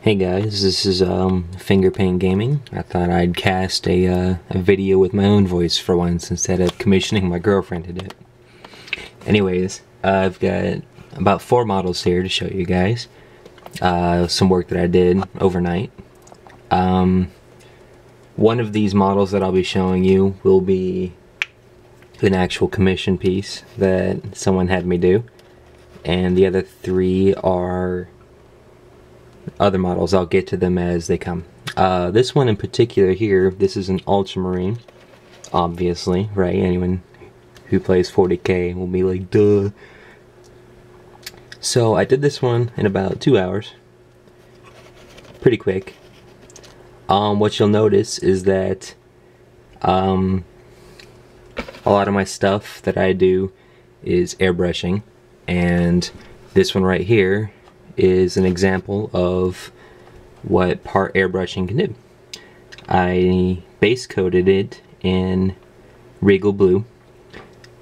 Hey guys, this is Finger Paint Gaming. I thought I'd cast a video with my own voice for once instead of commissioning my girlfriend to do it. Anyways, I've got about 4 models here to show you guys. Some work that I did overnight. One of these models that I'll be showing you will be an actual commission piece that someone had me do. And the other 3 are other models. I'll get to them as they come. This one in particular here, this is an ultramarine, obviously, right? Anyone who plays 40k will be like, duh. So I did this one in about 2 hours. Pretty quick. What you'll notice is that a lot of my stuff that I do is airbrushing, and this one right here is an example of what part airbrushing can do. I base coated it in Regal Blue,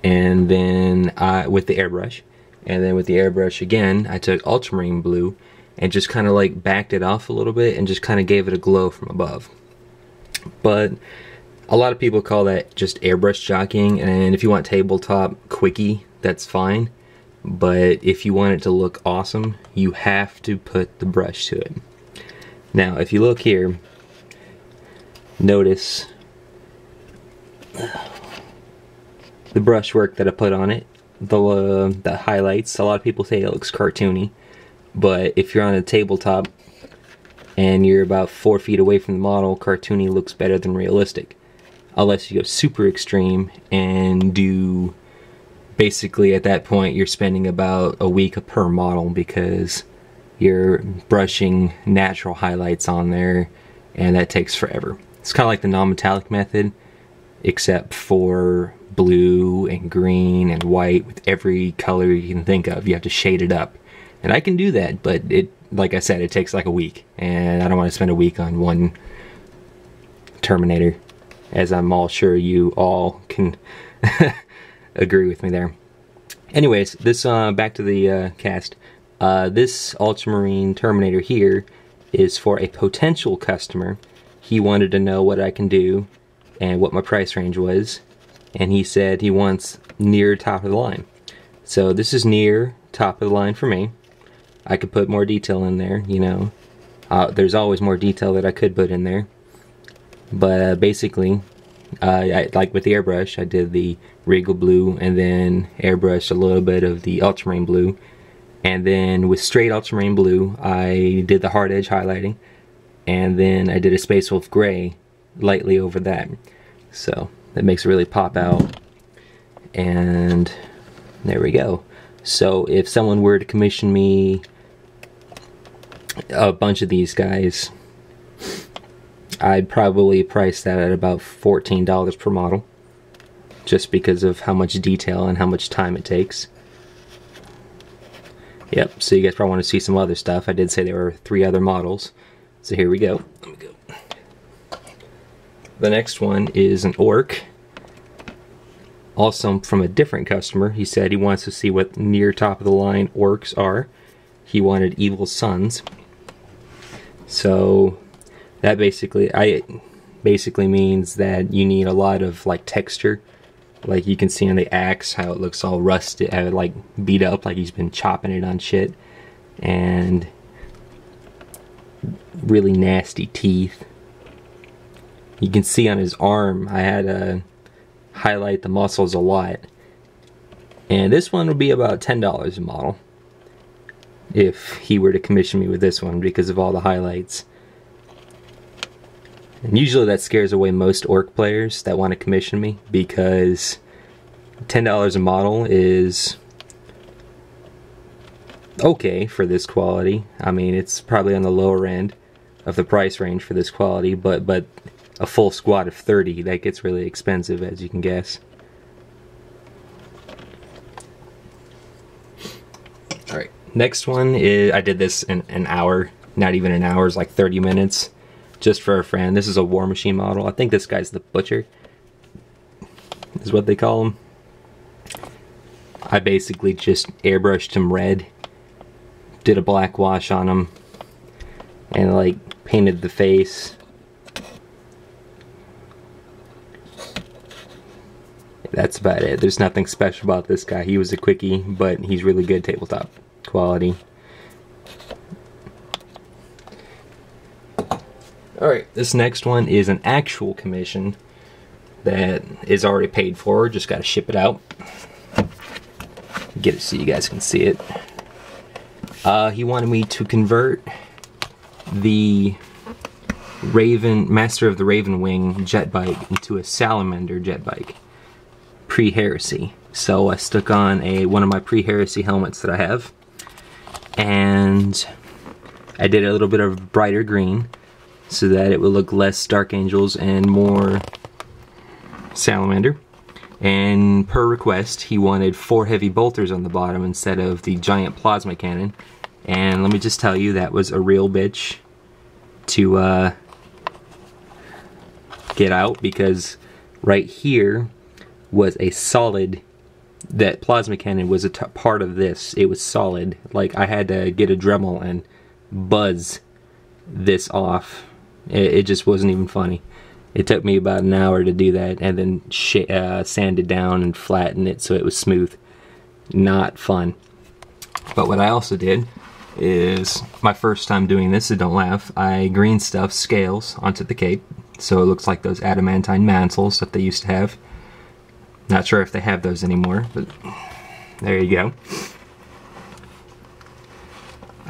and then with the airbrush, and then with the airbrush again I took ultramarine blue and just kind of like backed it off a little bit and just kind of gave it a glow from above. But a lot of people call that just airbrush jockeying, and if you want tabletop quicky, that's fine. But if you want it to look awesome, you have to put the brush to it. Now, if you look here, notice the brushwork that I put on it, the highlights. A lot of people say it looks cartoony, but if you're on a tabletop and you're about 4 feet away from the model, cartoony looks better than realistic. Unless you go super extreme and do... Basically, at that point, you're spending about a week per model because you're brushing natural highlights on there, and that takes forever. It's kind of like the non-metallic method, except for blue and green and white with every color you can think of. You have to shade it up. And I can do that, but like I said, it takes like a week, and I don't want to spend a week on one Terminator, as I'm all sure you all can agree with me there. Anyways, this back to the cast. This ultramarine Terminator here is for a potential customer. He wanted to know what I can do and what my price range was, and he said he wants near top of the line. So this is near top of the line for me. I could put more detail in there, you know. There's always more detail that I could put in there, but basically, like with the airbrush, I did the Regal Blue and then airbrushed a little bit of the ultramarine blue, and then with straight ultramarine blue I did the hard edge highlighting, and then I did a Space Wolf gray lightly over that, so that makes it really pop out. And there we go. So if someone were to commission me a bunch of these guys, I'd probably price that at about $14 per model, just because of how much detail and how much time it takes. Yep, so you guys probably want to see some other stuff. I did say there were 3 other models, so here we go. Let me go. The next one is an orc, also from a different customer. He said he wants to see what near top of the line orcs are. He wanted evil sons. So that basically means that you need a lot of like texture. Like you can see on the axe how it looks all rusted, how it like beat up, like he's been chopping it on shit. And really nasty teeth. You can see on his arm, I had to highlight the muscles a lot. And this one would be about $10 a model if he were to commission me with this one, because of all the highlights. And usually that scares away most orc players that want to commission me, because $10 a model is okay for this quality. I mean, it's probably on the lower end of the price range for this quality, but a full squad of 30, that gets really expensive, as you can guess. Alright, next one is, I did this in an hour, not even an hour, it's like 30 minutes. Just for a friend. This is a War Machine model. I think this guy's the Butcher, is what they call him. I basically just airbrushed him red, did a black wash on him, and like painted the face. That's about it. There's nothing special about this guy. He was a quickie, but he's really good tabletop quality. Alright, this next one is an actual commission that is already paid for. Just gotta ship it out. Get it so you guys can see it. He wanted me to convert the Master of the Raven Wing jet bike into a Salamander jet bike. Pre-heresy. So I stuck on one of my pre-heresy helmets that I have, and I did a little bit of brighter green so that it would look less Dark Angels and more Salamander. And per request, he wanted 4 heavy bolters on the bottom instead of the giant plasma cannon. And let me just tell you, that was a real bitch to get out, because right here was a solid, that plasma cannon was a part of this. It was solid. Like, I had to get a Dremel and buzz this off. It just wasn't even funny. It took me about an hour to do that, and then sand it down and flatten it so it was smooth. Not fun. But what I also did is, my first time doing this, so don't laugh, I green stuffed scales onto the cape, so it looks like those adamantine mantles that they used to have. Not sure if they have those anymore, but there you go.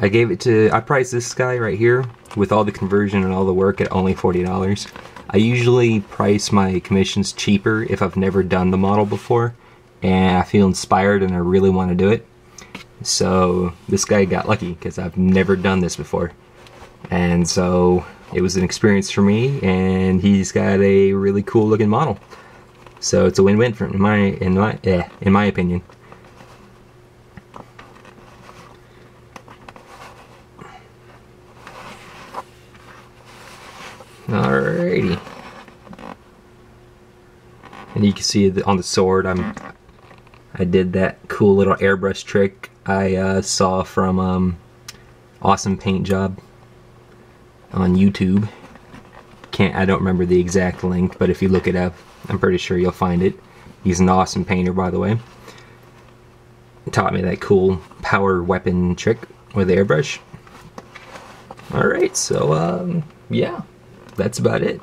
I priced this guy right here with all the conversion and all the work at only $40. I usually price my commissions cheaper if I've never done the model before and I feel inspired and I really want to do it. So this guy got lucky because I've never done this before, and so it was an experience for me, and he's got a really cool looking model. So it's a win-win in my opinion. Alrighty. And you can see on the sword, I did that cool little airbrush trick I saw from Awesome Paint Job on YouTube. I don't remember the exact link, but if you look it up, I'm pretty sure you'll find it. He's an awesome painter, by the way. He taught me that cool power weapon trick with the airbrush. Alright, so yeah, that's about it.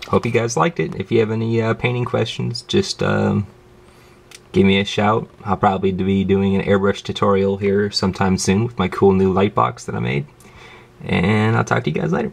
Hope you guys liked it. If you have any painting questions, just give me a shout. I'll probably be doing an airbrush tutorial here sometime soon with my cool new light box that I made. And I'll talk to you guys later.